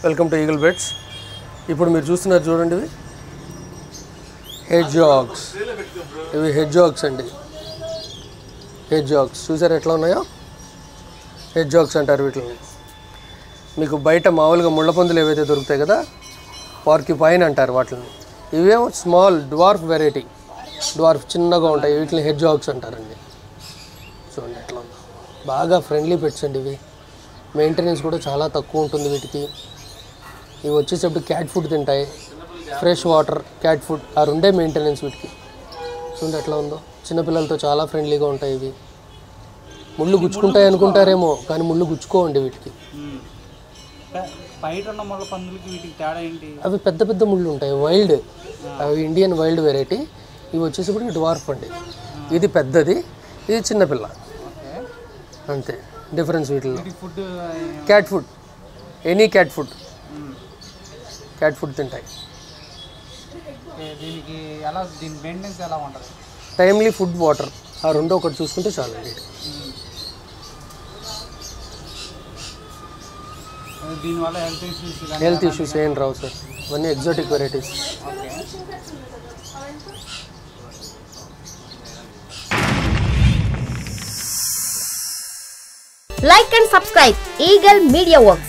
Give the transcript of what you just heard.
Welcome to eagle beds. ఇప్పుడు మీరు చూస్తున్నారు చూడండి, ఇవి హెడ్ జాగ్స్. ఇవి హెడ్ జాగ్స్ అండి. హెడ్ జాగ్స్ చూసారు ఎట్లా ఉన్నాయో? హెడ్ జాగ్స్ అంటారు వీటిని. మీకు బయట మామూలుగా ముళ్ళ పందులు ఏవైతే దొరుకుతాయి కదా, పార్క్యూపైన్ అంటారు వాటిని. ఇవేమో స్మాల్ డ్వార్ఫ్ వెరైటీ. డ్వార్ఫ్ చిన్నగా ఉంటాయి, వీటిని హెడ్ జాగ్స్ అంటారండి. చూడండి ఎట్లా ఉందో. బాగా ఫ్రెండ్లీ పెట్స్ అండి ఇవి. మెయింటెనెన్స్ కూడా చాలా తక్కువ ఉంటుంది వీటికి. ఇవి వచ్చేసప్పుడు క్యాట్ ఫుడ్ తింటాయి, ఫ్రెష్ వాటర్, క్యాట్ ఫుడ్, ఆ రెండే మెయింటెనెన్స్ వీటికి. చూడండి ఎట్లా ఉందో. చిన్నపిల్లలతో చాలా ఫ్రెండ్లీగా ఉంటాయి ఇవి. ముళ్ళు గుచ్చుకుంటాయి అనుకుంటారేమో, కానీ ముళ్ళు గుచ్చుకోవండి వీటికి. అవి పెద్ద పెద్ద ముళ్ళు ఉంటాయి, వైల్డ్. అవి ఇండియన్ వైల్డ్ వెరైటీ. ఇవి వచ్చేసప్పుడు డ్వార్ఫ్ అండి. ఇది పెద్దది, ఇది చిన్నపిల్ల, అంతే డిఫరెన్స్ వీటిలో. Cat food, any cat food, cat food తింటాయి. టైమ్లీ ఫుడ్, వాటర్, ఆ రెండో ఒకటి చూసుకుంటే చాలండి. హెల్త్ ఇష్యూస్ ఏం రావు సార్. ఇవన్నీ exotic varieties. Like and subscribe Eagle Media Works.